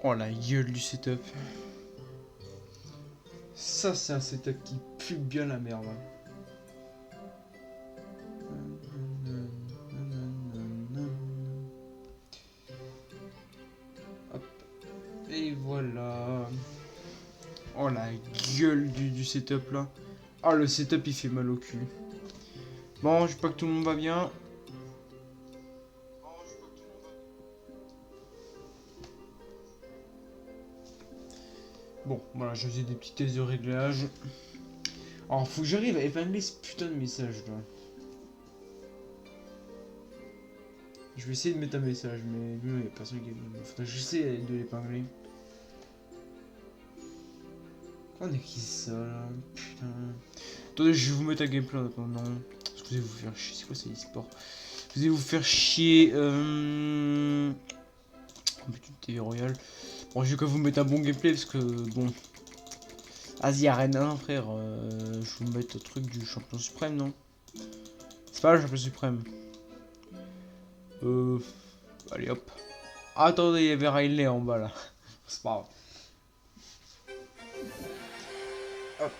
Oh la gueule du setup. Ça c'est un setup qui pue bien la merde. Hop. Et voilà. Oh la gueule du setup là. Oh le setup il fait mal au cul. Bon, je sais pas que tout le monde va bien. Bon, voilà, je faisais des petits tests de réglage. Alors, faut que j'arrive à épingler ce putain de message là. Je vais essayer de mettre un message, mais lui, il n'y a personne qui. Faudrait que j'essaie de l'épingler. On est qui ça là? Putain. Attendez, je vais vous mettre un gameplay en attendant. Parce que vous allez vous faire chier. C'est quoi, c'est e-sport? Vous allez vous faire chier. Putain, TV Royal. Bon, je vais quand même vous mettre un bon gameplay parce que bon. Vas-y, Arena 1, frère. Je vais vous mettre le truc du champion suprême, non? C'est pas le champion suprême. Allez hop. Ah, attendez, il y avait Riley en bas là. C'est pas grave. Hop.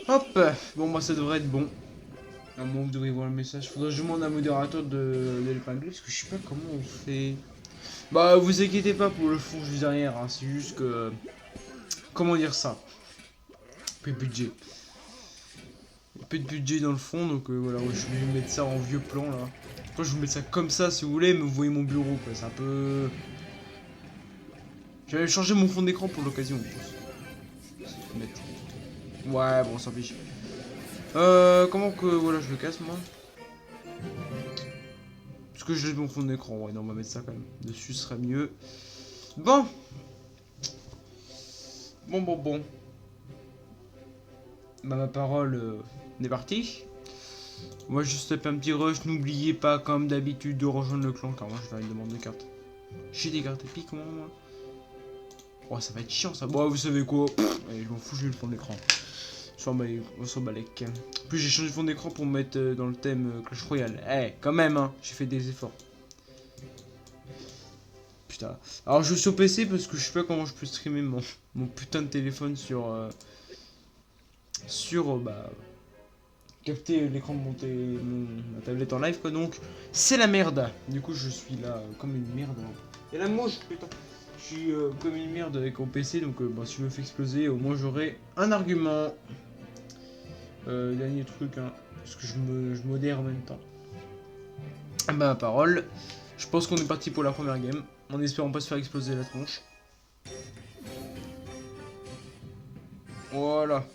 Hop. Bon, moi ça devrait être bon. À moins que vous devriez voir le message. Faudrait que je demande à un modérateur de l'épingler parce que je sais pas comment on fait. Bah, vous inquiétez pas pour le fond, je dis rien. Hein. C'est juste que. Comment dire ça? Peu de budget. Peu de budget dans le fond, donc voilà, ouais, je vais mettre ça en vieux plan là. Après, je vais vous mettre ça comme ça si vous voulez, mais vous voyez mon bureau quoi. C'est un peu. J'avais changé mon fond d'écran pour l'occasion en plus. Ouais, bon, ça fiche. Comment que. Voilà, je le casse moi? Parce que j'ai mon fond d'écran, ouais, non, on va mettre ça quand même. Dessus ce serait mieux. Bon. Bon. Bah, ma parole est partie. Moi, juste taper un petit rush. N'oubliez pas, comme d'habitude, de rejoindre le clan, car moi, je vais aller demander des cartes. J'ai des cartes épiques, moi. Oh, ça va être chiant, ça. Bon, vous savez quoi? Allez, je m'en fous, je vais le fond d'écran. On s'en balèque. En plus, j'ai changé de fond d'écran pour me mettre dans le thème Clash Royale. Eh, quand même, hein, j'ai fait des efforts. Putain. Alors, je suis au PC parce que je sais pas comment je peux streamer mon putain de téléphone sur. Bah. Capter l'écran de ma tablette en live, quoi. Donc, c'est la merde. Du coup, je suis là comme une merde. Et la mouche, putain. Je suis comme une merde avec mon PC, donc bah, si je me fais exploser, au moins j'aurai un argument. Dernier truc, hein, parce que je modère en même temps. Ah bah, ma parole. Je pense qu'on est parti pour la première game, en espérant pas se faire exploser la tronche. Voilà.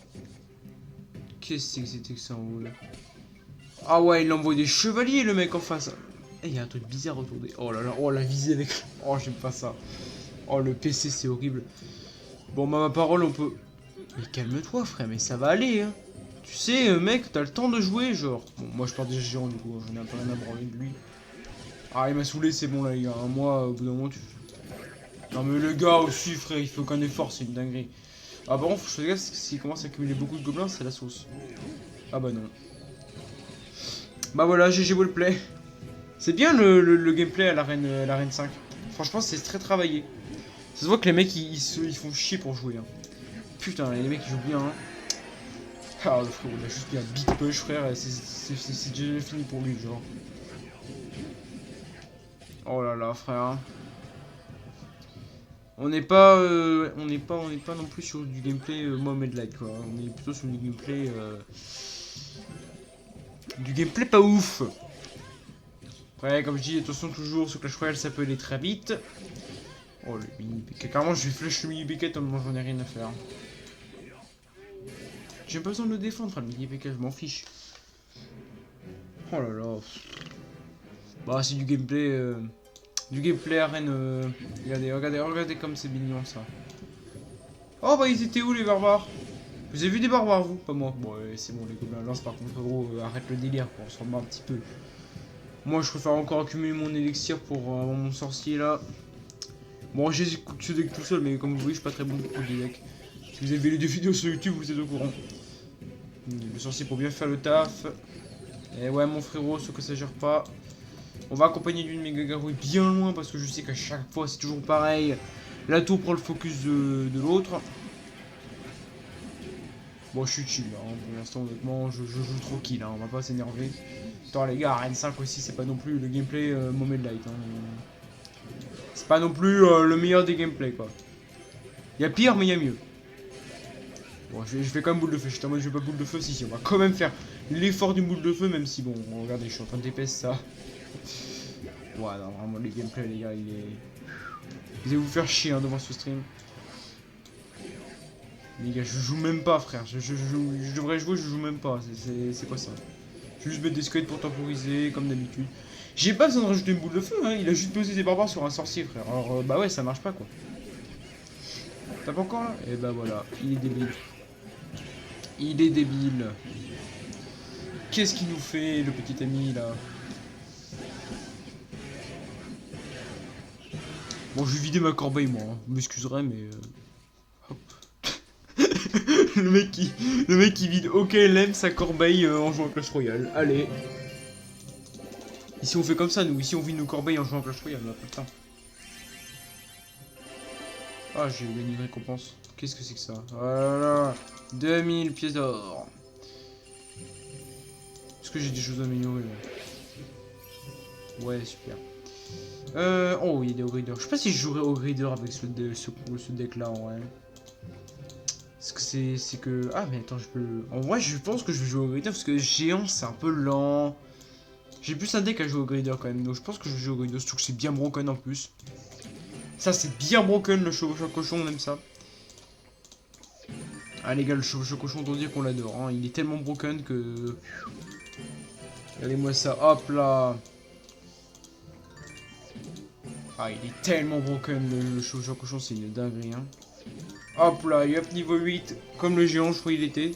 Qu'est-ce que c'était que ça en haut là? Ah ouais, il envoie des chevaliers le mec en face. Eh, il y a un truc bizarre autour des. Oh là là, oh la visée avec. Oh, j'aime pas ça. Oh, le PC c'est horrible. Bon, bah, ma parole, on peut. Mais calme-toi, frère, mais ça va aller, hein. Tu sais, mec, t'as le temps de jouer, genre. Bon, moi je pars déjà géant du coup, j'en ai un peu rien à branler de lui. Ah, il m'a saoulé, c'est bon là, les gars. Moi, au bout d'un moment, tu. Non, mais le gars aussi, frère, il fait aucun effort, c'est une dinguerie. Ah, par contre, faut que je fasse gaffe, s'il commence à accumuler beaucoup de gobelins, c'est la sauce. Ah, bah non. Bah voilà, GG Wallplay. C'est bien le gameplay à l'arène 5. Franchement, c'est très travaillé. Ça se voit que les mecs, ils font chier pour jouer. Hein. Putain, les mecs, ils jouent bien. Hein. Ah, le frérot, il a juste mis un big push, frère, et c'est déjà fini pour lui, genre. Oh là là, frère. On n'est pas non plus sur du gameplay Mohamed Light, quoi. On est plutôt sur du gameplay pas ouf. Après, comme je dis, attention toujours, ce Clash Royale, ça peut aller très vite. Oh, le mini piquet. Carrément, je vais flash le mini piquet tellement j'en ai rien à faire. J'ai pas besoin de le défendre, le mini piquet, je m'en fiche. Oh là là. Bah, c'est du gameplay. Du gameplay arène. Regardez comme c'est mignon ça. Oh bah, ils étaient où les barbares? Vous avez vu des barbares, vous? Pas moi. Bon, c'est bon, les gobelins lance par contre, gros, arrête le délire, quoi. On se remet un petit peu. Moi, je préfère encore accumuler mon élixir pour mon sorcier là. Bon, j'ai ce deck tout seul, mais comme vous voyez, je suis pas très bon pour des decks. Si vous avez vu les 2 vidéos sur YouTube, vous êtes au courant. Le sorcier pour bien faire le taf. Et ouais, mon frérot, ce que ça gère pas. On va accompagner d'une méga garouille bien loin parce que je sais qu'à chaque fois c'est toujours pareil. La tour prend le focus de l'autre. Bon, je suis chill là, hein. Pour l'instant, honnêtement, je joue trop kill, hein. On va pas s'énerver. Attends, les gars, Arène 5 aussi, c'est pas non plus le gameplay Mohamed Light. Hein. C'est pas non plus le meilleur des gameplays, quoi. Il y a pire, mais il y a mieux. Bon, je fais quand même boule de feu. Je suis en mode, je vais pas boule de feu. Si, on va quand même faire l'effort d'une boule de feu, même si, bon, regardez, je suis en train de TPS ça. Ouais, non, vraiment, les gameplays, les gars, il est. Vous allez vous faire chier hein, devant ce stream. Les gars, je joue même pas, frère. Je devrais jouer, je joue même pas. C'est quoi ça? Je vais juste mettre des squelettes pour temporiser, comme d'habitude. J'ai pas besoin de rajouter une boule de feu, hein. Il a juste posé des barbares sur un sorcier, frère. Alors, bah ouais, ça marche pas, quoi. T'as pas encore là? Et bah voilà, il est débile. Il est débile. Qu'est-ce qu'il nous fait, le petit ami, là? Bon, je vais vider ma corbeille, moi. Hein. Vous m'excuserez, mais... Hop. le mec qui vide OKLM sa corbeille en jouant à Clash Royale. Allez. Ici, on fait comme ça, nous. Ici, on vide nos corbeilles en jouant à Clash Royale, là, putain. Ah, j'ai gagné une récompense. Qu'est-ce que c'est que ça? Voilà. 2000 pièces d'or. Est-ce que j'ai des choses à améliorer, là? Ouais, super. Oh, il y a des Ogrider. Je sais pas si je jouerais Ogrider avec ce deck là en vrai. Parce que c'est que. Ah, mais attends, je peux. En vrai, je pense que je vais jouer Ogrider parce que géant c'est un peu lent. J'ai plus un deck à jouer Ogrider quand même. Donc je pense que je vais jouer Ogrider. Surtout que c'est bien broken en plus. Ça, c'est bien broken le chevaucheur cochon, on aime ça. Ah, les gars, le chevaucheur cochon, on dire qu'on l'adore. Hein. Il est tellement broken que. Regardez-moi ça, hop là. Ah, il est tellement broken le chevaucheur cochon, c'est une dinguerie. Hein. Hop là, hop, niveau 8, comme le géant, je crois qu'il était.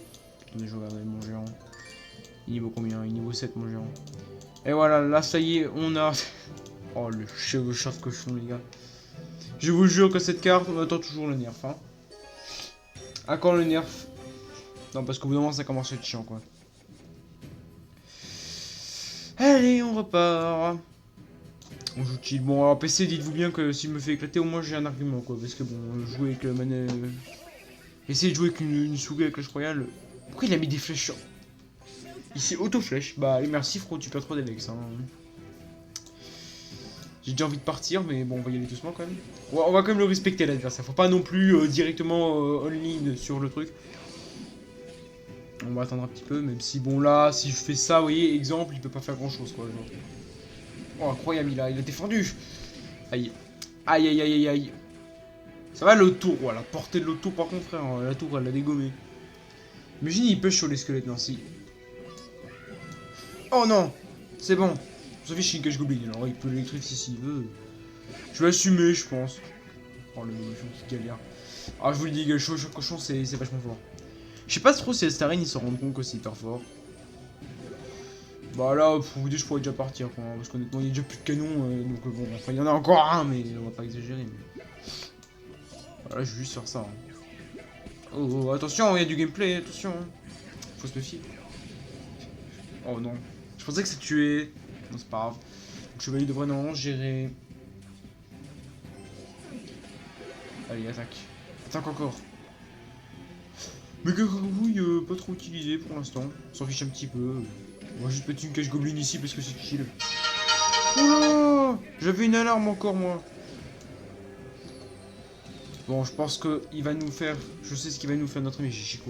Attendez, je regarde mon géant. Il niveau combien? Il niveau 7, mon géant. Et voilà, là, ça y est, on a. Oh, le chevaucheur cochon, les gars. Je vous jure que cette carte, on attend toujours le nerf. Hein. À quand le nerf? Non, parce qu'au bout d'un moment, ça commence à être chiant, quoi. Allez, on repart. On joue chill. Bon, alors PC, dites-vous bien que s'il me fait éclater, au moins j'ai un argument, quoi. Parce que bon, jouer avec le manette. Essayer de jouer avec une souris avec Clash Royale. Pourquoi il a mis des flèches sur. Il s'est auto-flèche. Bah, allez, merci, frérot, tu perds trop d'Alex. Hein. J'ai déjà envie de partir, mais bon, on va y aller doucement quand même. On va quand même le respecter, l'adversaire. Faut pas non plus directement on-line sur le truc. On va attendre un petit peu, même si, bon, là, si je fais ça, vous voyez, exemple, il peut pas faire grand-chose, quoi. Genre. Oh, incroyable, il a défendu. Aïe. Aïe, aïe, aïe, aïe, aïe. Ça va, l'autre tour. Voilà, la portée de l'autre tour, par contre, frère, la tour, elle l'a dégommé. Imagine, il push sur les squelettes, non, si. Oh non. C'est bon. Ça fait chier, Cache Goblin. Alors, il peut l'électrifier s'il veut. Je vais assumer, je pense. Oh, le méchant qui galère. Ah, je vous le dis, le cochon, c'est vachement fort. Je sais pas trop si Astarine ils s'en rendent compte que c'est hyper fort. Bah là, pour vous dire, je pourrais déjà partir, quoi, hein, parce qu'honnêtement, il y a déjà plus de canons, donc bon, enfin, il y en a encore un, mais on va pas exagérer. Mais... Voilà, je vais juste faire ça. Hein. Oh, attention, il y a du gameplay, attention. Hein. Faut se méfier. Oh non. Je pensais que c'est tué. Non, c'est pas grave. Donc, chevalier devrait normalement gérer. Allez, attaque. Attaque encore. Mais que grenouille pas trop utilisé pour l'instant. On s'en fiche un petit peu. On va juste mettre une cage goblin ici parce que c'est chill. Oula! J'avais une alarme encore, moi. Bon, je pense que il va nous faire... Je sais ce qu'il va nous faire notre ami. J'ai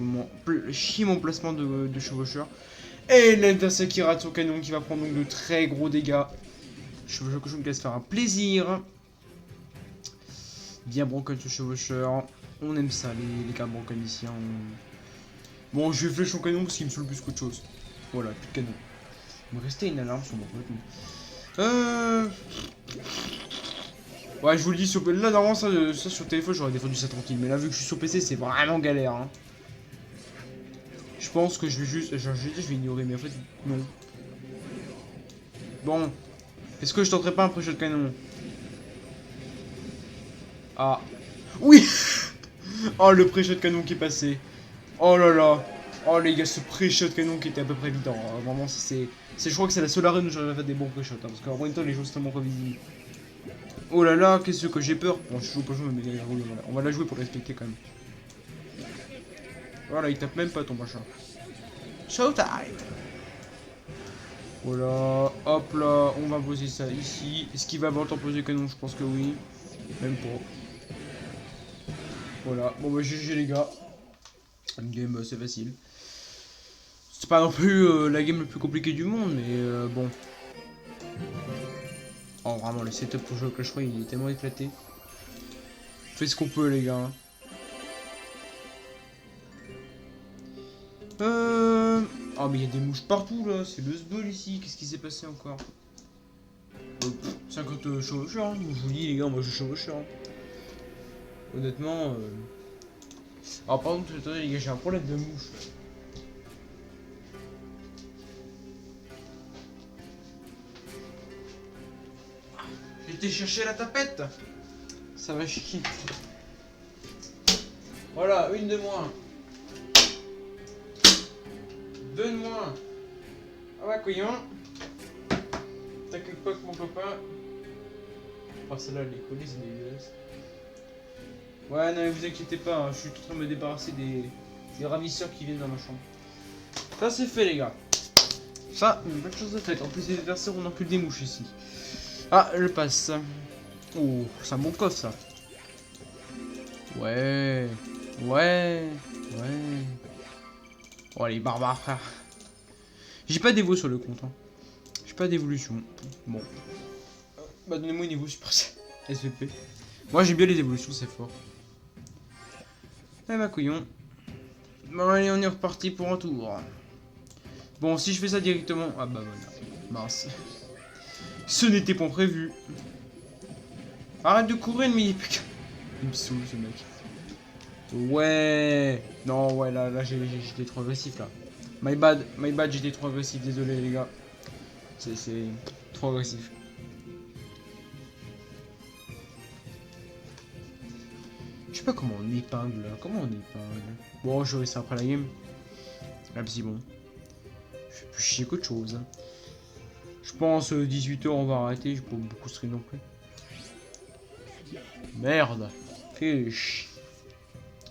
chié mon placement de chevaucheur. Et l'adversaire qui rate son canon, qui va prendre donc de très gros dégâts. Chevaucheur cochon qui va se faire un plaisir. Bien broken ce chevaucheur. On aime ça, les gars broken ici. Hein. Bon, je vais flèche son canon parce qu'il me saoule plus qu'autre chose. Voilà, plus de canon. Il me restait une alarme sur mon côté. Ouais, je vous le dis, là, normalement, ça sur téléphone, j'aurais défendu ça tranquille. Mais là, vu que je suis sur PC, c'est vraiment galère. Hein. Je pense que je vais juste... je vais ignorer, mais en fait, non. Bon. Est-ce que je tenterai pas un pré-shot canon? Ah. Oui. Oh, le pré-shot canon qui est passé. Oh là là. Oh, les gars, ce pré-shot canon qui était à peu près évident. Hein. Vraiment, je crois que c'est la seule arène où j'aurais fait des bons pré-shots. Hein, parce qu'en même temps, les choses sont tellement prévisibles. Oh là là, qu'est-ce que j'ai peur. Bon, je joue pas jouer, mais voilà. On va la jouer pour respecter quand même. Voilà, il tape même pas ton machin. Showtime. Voilà, hop là, on va poser ça ici. Est-ce qu'il va avoir le temps de poser le canon? Je pense que oui. Même pas. Voilà, bon bah GG les gars. Une game c'est facile. C'est pas non plus la game la plus compliquée du monde, mais bon. Oh vraiment, le setup pour jouer au Clash Royale il est tellement éclaté. On fait ce qu'on peut les gars. Oh mais il y a des mouches partout là, c'est le sbul ici, qu'est-ce qui s'est passé encore? 50 chevaucheurs, hein. Je vous dis les gars, moi je chevaucheur. Hein. Honnêtement... Alors par contre, attendez les gars, j'ai un problème de mouche. J'ai été chercher la tapette. Ça va chier. Voilà, une de moins. Deux de moins. Ah bah couillon. T'inquiète pas que mon copain. Oh celle-là elle est collée, c'est dégueulasse. Ouais non mais vous inquiétez pas, hein, je suis en train de me débarrasser des ravisseurs qui viennent dans ma chambre. Ça c'est fait les gars. Ça, une bonne chose de faite. En plus les adversaires on encule des mouches ici. Ah je passe. Oh, c'est un bon coffre ça. Ouais. Ouais. Ouais. Oh les barbares frère. J'ai pas d'évo sur le compte. Hein. J'ai pas d'évolution. Bon. Bah donnez-moi une évo super SVP. Moi j'aime bien les évolutions, c'est fort. Eh bah couillon. Bon allez on est reparti pour un tour. Bon si je fais ça directement... Ah bah voilà. Mince. Ce n'était pas prévu. Arrête de courir mais il me saoule ce mec. Ouais. Non ouais là j'étais trop agressif là. My bad, j'étais trop agressif, désolé les gars. C'est trop agressif. Je sais pas comment on épingle là, comment on épingle. Bon, je verrai ça après la game. Ah, si bon. Je fais plus chier qu'autre chose. Hein. Je pense 18 h on va arrêter, j'ai pas beaucoup stream non plus. Merde. Fais chier.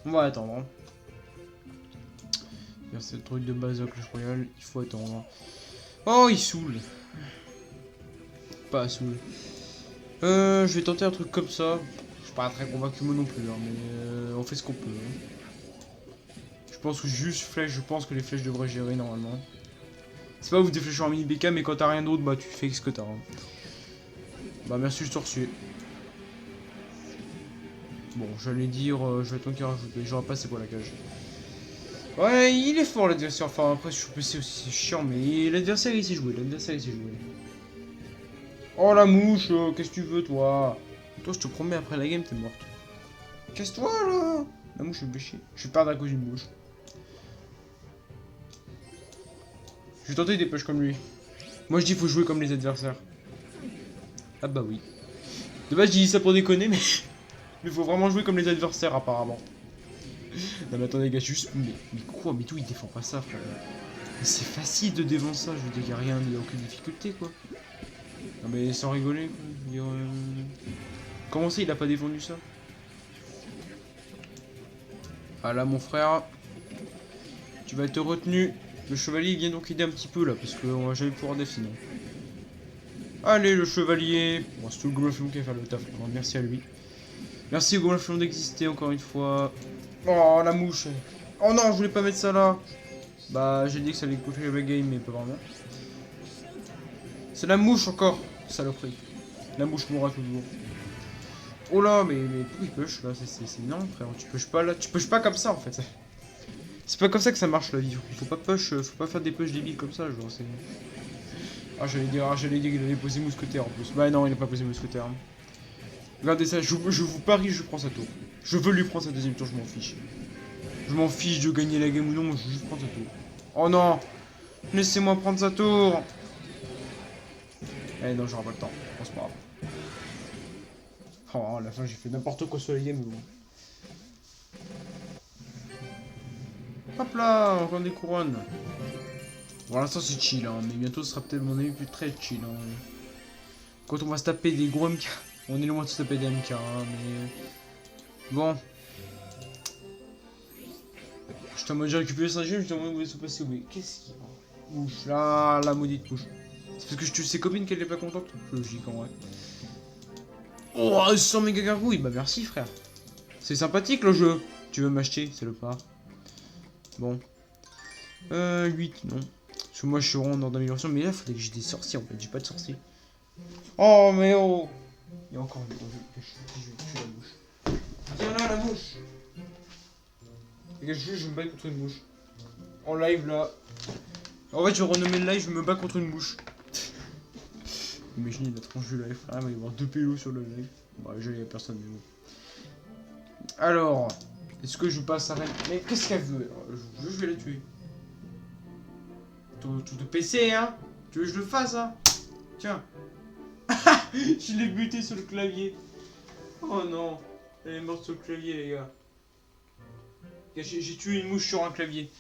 On va attendre. Hein. C'est le truc de base de Clash Royale, il faut attendre. Oh, il saoule. Pas saoule. Je vais tenter un truc comme ça. Je suis pas très convaincu moi non plus, hein, mais on fait ce qu'on peut. Hein. Je pense que juste flèche, je pense que les flèches devraient gérer normalement. C'est pas ouf des flèches en mini BK, mais quand t'as rien d'autre, bah tu fais ce que t'as. Hein. Bah merci, je te reçu. Bon, j'allais dire, je vais attendre qu'il rajoute, j'aurais pas c'est quoi la cage. Ouais, il est fort l'adversaire. Enfin, après, sur PC aussi, c'est chiant, mais l'adversaire il sait jouer. Oh la mouche, qu'est-ce que tu veux, toi? Toi, je te promets, après la game, t'es morte. Casse-toi là! La mouche, elle me fait chier. Je vais perdre à cause d'une mouche. Je vais tenter des push comme lui. Moi je dis faut jouer comme les adversaires. Ah bah oui. De base je dis ça pour déconner mais... Mais faut vraiment jouer comme les adversaires apparemment. Non mais attendez les gars, juste... Mais quoi? Mais tout il défend pas ça frère. Mais c'est facile de défendre ça, je veux dire, y'a rien, y'a aucune difficulté quoi. Non mais sans rigoler quoi. Je veux dire, comment ça il a pas défendu ça? Ah là mon frère, tu vas être retenu. Le chevalier il vient donc aider un petit peu là, parce qu'on va jamais pouvoir déf sinon. Allez le chevalier. Bon c'est tout le Groflon qui va faire le taf, bon, merci à lui. Merci au Groflon d'exister encore une fois. Oh la mouche. Oh non je voulais pas mettre ça là. Bah j'ai dit que ça allait coûter le game mais pas vraiment. C'est la mouche encore, saloperie. La mouche mourra toujours. Oh là mais pourquoi il push là? C'est énorme frère, tu pushes pas là, tu pushes pas comme ça en fait. C'est pas comme ça que ça marche la vie, faut pas push, faut pas faire des push débiles comme ça genre c'est... Ah j'allais dire qu'il allait poser mousquetaire en plus. Bah non il a pas posé mousquetaire. Regardez ça, je vous parie je prends sa tour. Je veux lui prendre sa deuxième tour, je m'en fiche. Je m'en fiche de gagner la game ou non, je veux juste prendre sa tour. Oh non! Laissez-moi prendre sa tour! Eh non j'aurai pas le temps, bon, c'est pas grave. Oh à la fin j'ai fait n'importe quoi sur les games mais bon. Hop là, encore des couronnes. Pour l'instant c'est chill, hein, mais bientôt ce sera peut-être mon avis plus très chill. Hein. Quand on va se taper des gros MK, on est loin de se taper des MK, hein, mais... Bon. Je t'en mode j'ai récupéré 5 gemmes, je t'en mode où est-ce passé, oui. Qu'est-ce qu'il y a? Mouche, là, la maudite mouche. C'est parce que je tue ses copines qu'elle est pas contente. Logique en vrai. Oh, 100 méga gargouilles, bah merci frère. C'est sympathique le jeu. Tu veux m'acheter, c'est le pas. Bon. 8, non. Parce que moi je suis vraiment dans d'amélioration, mais là il faudrait que j'ai des sorciers en fait, j'ai pas de sorciers. Oh mais oh! Il y a encore une je vais tuer la mouche. Viens là la mouche! Les gars, je me bats contre une mouche. En live là. En fait je vais renommer le live, je me bats contre une mouche. Imaginez la tronche du live, frère, il va y avoir 2 pélos sur le live. Bon déjà il y a personne mais bon. Alors, est-ce que je passe à reine? Mais qu'est-ce qu'elle veut? Je vais la tuer. Tout de PC, hein? Tu veux que je le fasse, hein? Tiens. Je l'ai buté sur le clavier. Oh non. Elle est morte sur le clavier, les gars. J'ai tué une mouche sur un clavier.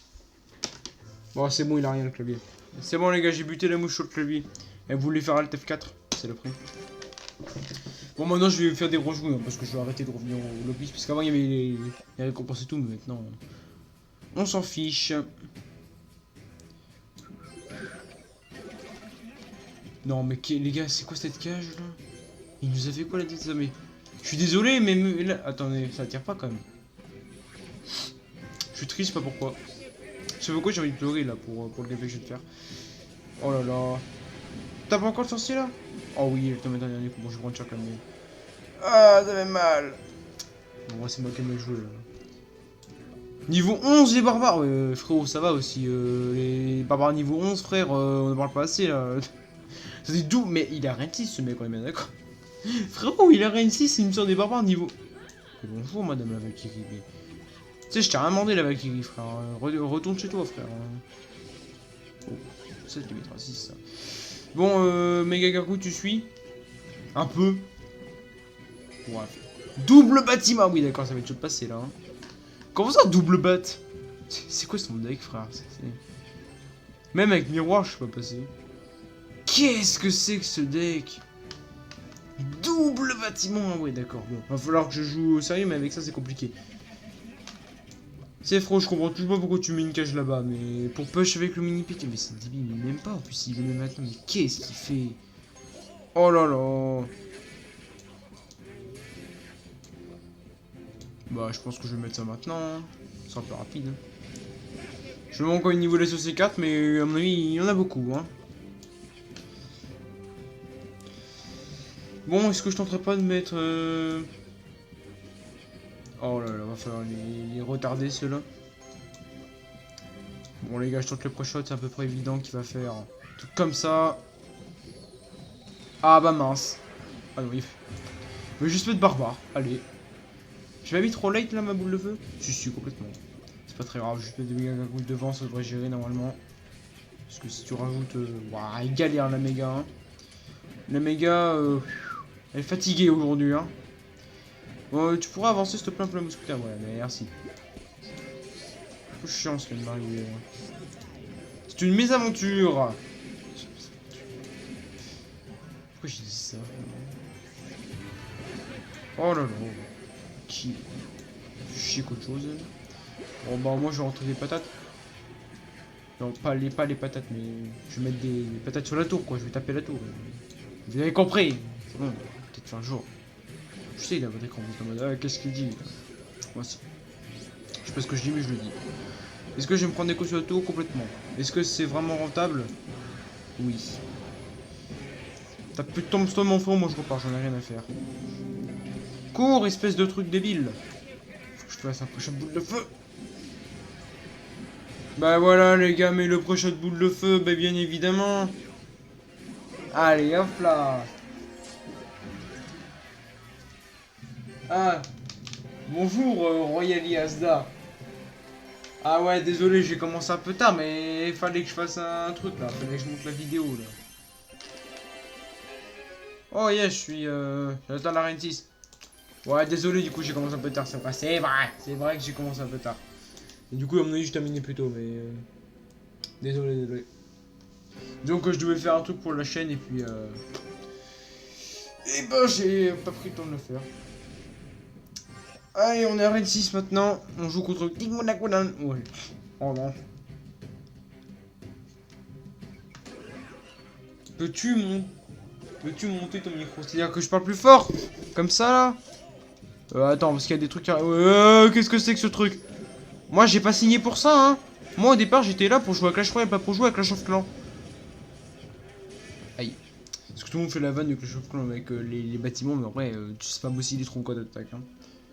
Bon, c'est bon, il a rien, le clavier. C'est bon, les gars, j'ai buté la mouche sur le clavier. Elle voulait faire Alt F4. C'est le prix. Bon, maintenant, je vais faire des rejoues, hein, parce que je vais arrêter de revenir au lobby. Parce qu'avant, il y avait les récompenses et tout, mais maintenant... On s'en fiche. Non mais les gars, c'est quoi cette cage là? Il nous a fait quoi la tête ça? Mais je suis désolé mais là... Attendez, ça tire pas quand même. Je suis triste, je sais pas pourquoi. Je sais pourquoi j'ai envie de pleurer là pour le gameplay que je vais te faire. Oh là là. T'as pas encore le sorcier là? Oh oui, je vais te mettre un dernier coup, bon je vais prendre chacun mais... Ah, ça fait mal. Bon, c'est moi qui aime le jouer là. Niveau 11 les barbares, frérot ça va aussi. Les barbares niveau 11 frère, on ne parle pas assez là. C'est d'où? Mais il a rien de 6 ce mec, on est bien d'accord. Frérot, il a rien de 6, il me sort des barbares niveau. Et bonjour madame la Valkyrie. Tu sais, je t'ai rien demandé la Valkyrie, frère. Retourne chez toi, frère. Oh, ça je te mettrai 6 ça. Bon, Mega Gaku, tu suis? Un peu. Bref. Double bâtiment, oui d'accord, ça va être chaud de passer là. Hein. Comment ça, double bat? C'est quoi son deck, frère? Même avec miroir, je suis pas passé. Qu'est-ce que c'est que ce deck? Double bâtiment. Ouais d'accord, bon. Va falloir que je joue au sérieux, mais avec ça c'est compliqué. C'est frérot, je comprends toujours pas pourquoi tu mets une cage là-bas, mais pour push avec le mini pick, mais c'est débile, mais même pas en plus il veut le maintenant, mais qu'est-ce qu'il fait? Oh là là. Bah je pense que je vais mettre ça maintenant, hein. C'est un peu rapide. Hein. Je vais encore une niveau de SOC4, mais à mon avis il y en a beaucoup, hein. Bon, est-ce que je tenterai pas de mettre... Oh là là, va falloir les retarder ceux-là. Bon les gars, je tente le pro-shot, c'est à peu près évident qu'il va faire tout comme ça. Ah bah mince. Ah non, il veut juste mettre barbare, allez. Je l'ai mis trop late là ma boule de feu? Si, complètement. C'est pas très grave, juste mettre des méga gagouilles devant, ça devrait gérer normalement. Parce que si tu rajoutes... Ouah, il galère la méga. Hein. La méga... elle est fatiguée aujourd'hui. Hein. Tu pourras avancer s'il te plaît un peu la mousquetaire. Ouais, mais merci. Un peu chiant ce qui vient de m'arriver. C'est une mésaventure. Pourquoi j'ai dit ça? Oh là là. Qui... chier qu'autre chose. Bon bah moi je vais rentrer des patates. Non pas les patates mais je vais mettre des patates sur la tour quoi, je vais taper la tour. Vous avez compris. C'est bon, peut-être faire un jour. Je sais il a votre écran, vous êtes en mode qu'est-ce qu'il dit? Moi aussi. Je sais pas ce que je dis mais je le dis. Est-ce que je vais me prendre des coups sur la tour? Complètement. Est-ce que c'est vraiment rentable? Oui. T'as plus de tombstone mon frère, moi je repars, j'en ai rien à faire. Cours espèce de truc débile. Faut que je te fasse un prochain boule de feu. Bah voilà les gars, mais le prochain boule de feu, bah bien évidemment. Allez hop là. Ah. Bonjour Royali Asda. Ah ouais désolé j'ai commencé un peu tard mais il fallait que je fasse un truc là, fallait que je monte la vidéo là. Oh yeah je suis j'attends la reine 6. Ouais désolé du coup j'ai commencé un peu tard, c'est vrai que j'ai commencé un peu tard. Et du coup à mon avis je terminais plus tôt mais désolé. Donc je devais faire un truc pour la chaîne et puis et ben j'ai pas pris le temps de le faire. Allez on est à Reine 6 maintenant, on joue contre King Monaconan. Ouais. Oh non. Peux-tu monter ton micro? C'est-à-dire que je parle plus fort? Comme ça là? Attends parce qu'il y a des trucs qui arrivent. Qu'est-ce que c'est que ce truc? Moi j'ai pas signé pour ça hein. Moi au départ j'étais là pour jouer à Clash Royale, pas pour jouer à Clash of Clans. Aïe. Parce que tout le monde fait la vanne de Clash of Clans avec les bâtiments, mais en vrai, tu sais pas aussi les troncs d'attaque. Hein.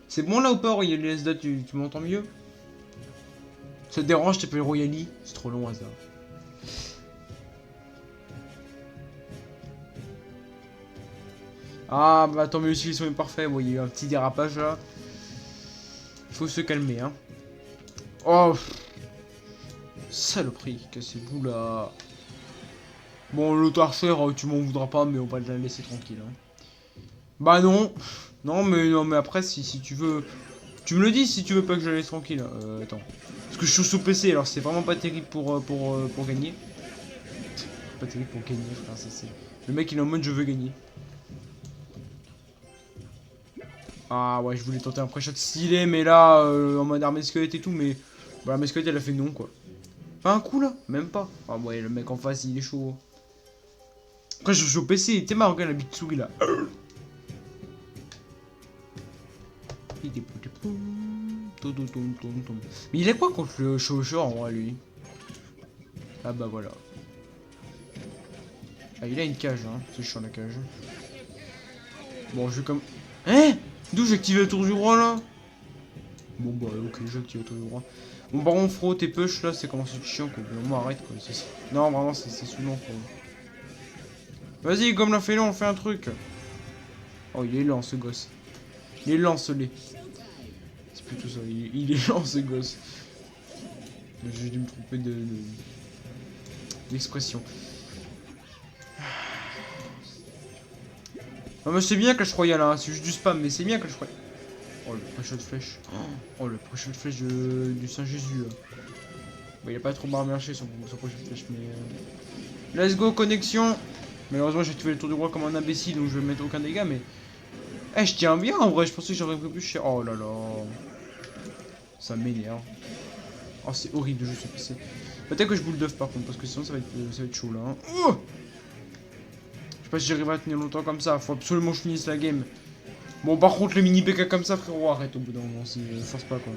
C'est bon là ou pas, Royali Asda, tu m'entends mieux? Ça te dérange, je t'appelle Royali? C'est trop long, Asda. Ah bah tant mieux si ils sont parfaits, bon, il y a eu un petit dérapage là. Faut se calmer, hein. Oh saloperie, cassez-vous là. Bon, l'autre archer, tu m'en voudras pas, mais on va la laisser tranquille. Hein. Bah non. Non, mais après, si tu veux... Tu me le dis si tu veux pas que je la laisse tranquille. Attends. Parce que je suis sur PC, alors c'est vraiment pas terrible pour gagner. Pas terrible pour gagner, frère, ça c'est... Le mec, il est en mode je veux gagner. Ah ouais, je voulais tenter un pré-shot stylé, mais là, en mode armée squelette et tout, mais... Bah, l'armée squelette, elle a fait non, quoi. Pas un coup, là? Même pas. Ah ouais, le mec en face, il est chaud. Après, je suis au PC, t'es marrant, regarde la Bitsuri, là. Mais il est quoi contre le Shosho en vrai lui? Ah bah voilà. Ah il a une cage hein, c'est chiant la cage. Bon je vais comme... Hein? D'où j'ai activé la tour du roi là? Bon bah ok j'ai activé la tour du roi. Bon par contre Fro tes push là c'est comment c'est chiant quoi. Moi arrête quoi. Non vraiment c'est saoulant quoi. Vas-y comme l'a fait là on fait un truc. Oh il est lent ce gosse. Il est lent ce lait. Tout ça, il est lent ce gosse. J'ai dû me tromper d'expression. Non mais c'est bien Clash Royale hein, c'est juste du spam mais c'est bien Clash Royale. Oh le pré-shot de flèche. Oh le pré-shot de flèche du Saint Jésus. Bah, il a pas trop mal marché son pré-shot de flèche mais... Let's go connexion. Malheureusement j'ai tué le tour du roi comme un imbécile donc je vais mettre aucun dégât mais... Eh je tiens bien en vrai, je pensais que j'aurais pris plus cher. Oh là là. Ça m'énerve. Oh, c'est horrible de jouer sur PC. Peut-être que je boule d'œuf par contre, parce que sinon ça va être chaud là. Hein. Oh je sais pas si j'arriverai à tenir longtemps comme ça. Faut absolument que je finisse la game. Bon, par contre, le mini PK comme ça, frérot, arrête au bout d'un moment. Force pas quoi.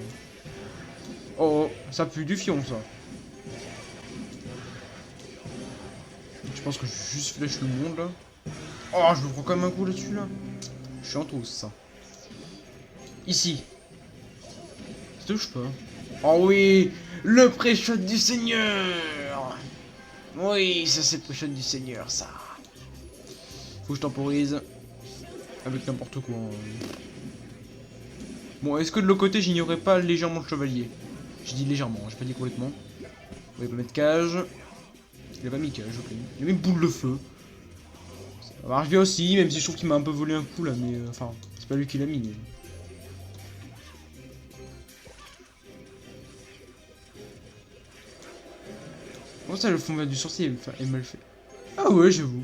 Oh, ça pue du fion ça. Je pense que je juste flèche le monde là. Oh, je me prends quand même un coup là-dessus là. Je suis en tous ça. Ici. Ça touche pas. Oh oui, le pré-shot du Seigneur. Oui, ça c'est le pré-shot du Seigneur, ça. Faut que je temporise. Avec n'importe quoi. Bon, est-ce que de l'autre côté, j'ignorais pas légèrement le chevalier? J'ai dit légèrement, j'ai pas dit complètement. On va pas mettre cage. Il a pas mis cage, ok. Il a mis boule de feu. Ça marche bien aussi, même si je trouve qu'il m'a un peu volé un coup là, mais enfin, c'est pas lui qui l'a mis. Mais... Comment ça, le fond vert du sorcier est mal fait? Ah ouais, j'avoue.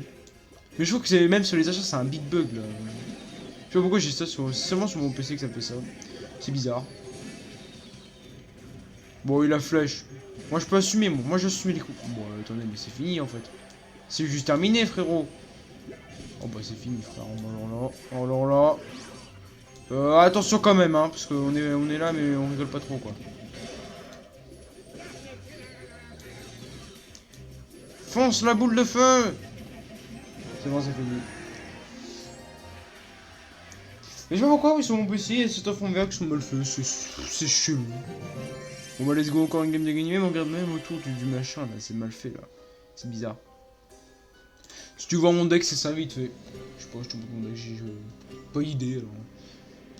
Mais je trouve que c'est même sur les achats, c'est un big bug là. Je sais pas pourquoi j'ai ça sur... C'est seulement sur mon PC que ça fait ça. C'est bizarre. Bon, il a flash. Moi, je peux assumer, moi j'assume les coups. Bon, attendez, mais c'est fini en fait. C'est juste terminé, frérot. Oh bah c'est fini, frère. Oh là là. Attention quand même, hein, parce qu'on est là, mais on rigole pas trop, quoi. Fonce la boule de feu. C'est bon, c'est fini. Mais je sais pas pourquoi, ils sont mon PC et c'est un fond vert qui sont mal fait. C'est chelou. Bon bah let's go, encore une game de gagner, mais on regarde même autour du machin, là. C'est mal fait, là. C'est bizarre. Si tu vois mon deck, c'est ça vite fait. Je sais pas, je te montre mon deck, j'ai pas idée, alors.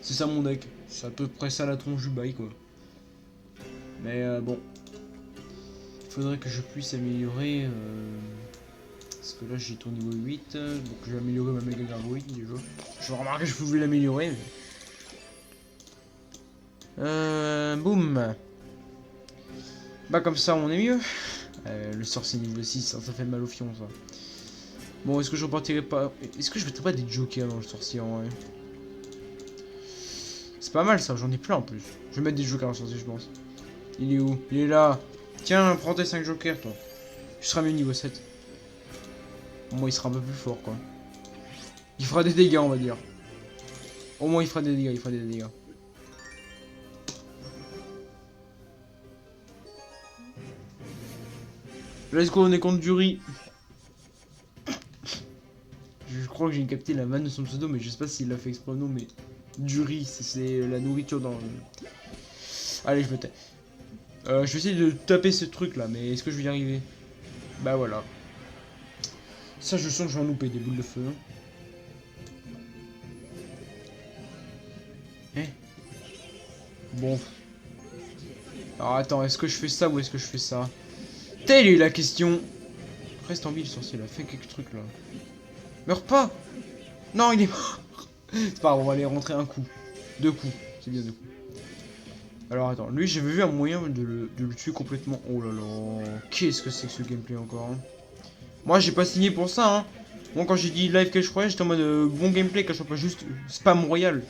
C'est ça mon deck. C'est à peu près ça la tronche du bail, quoi. Mais bon. Il faudrait que je puisse améliorer... Parce que là j'ai ton niveau 8, donc je vais améliorer ma méga gargouille déjà. Je remarque que je pouvais l'améliorer. Mais... boum. Bah comme ça on est mieux. Le sorcier niveau 6, hein, ça fait mal au fion ça. Bon, est-ce que je repartirai pas... Est-ce que je mettrais pas des jokers dans le sorcier en vrai? C'est pas mal ça, j'en ai plein en plus. Je vais mettre des jokers dans le sorcier je pense. Il est où? Il est là. Tiens, prends tes 5 jokers toi. Tu seras mieux niveau 7. Au moins il sera un peu plus fort quoi. Il fera des dégâts on va dire. Au moins il fera des dégâts, Let's go, on est contre Dury. Je crois que j'ai capté la vanne de son pseudo, mais je sais pas s'il l'a fait exprès ou non, mais Dury, c'est la nourriture dans le... Allez, je me tais. Je vais essayer de taper ce truc là, mais est-ce que je vais y arriver? Bah voilà. Ça, je sens que je vais en louper des boules de feu. Eh. Bon. Alors attends, est-ce que je fais ça ou est-ce que je fais ça? Telle est la question. Reste en vie, le sorcier, là. Fais quelques trucs, là. Meurs pas. Non, il est mort. C'est pas grave, on va aller rentrer un coup. 2 coups. C'est bien 2 coups. Alors attends, lui, j'avais vu un moyen de le tuer complètement. Oh là là. Qu'est-ce que c'est que ce gameplay encore hein. Moi, j'ai pas signé pour ça, hein. Moi, quand j'ai dit live Clash Royale, j'étais en mode bon gameplay, qu'à chaque fois juste spam royal.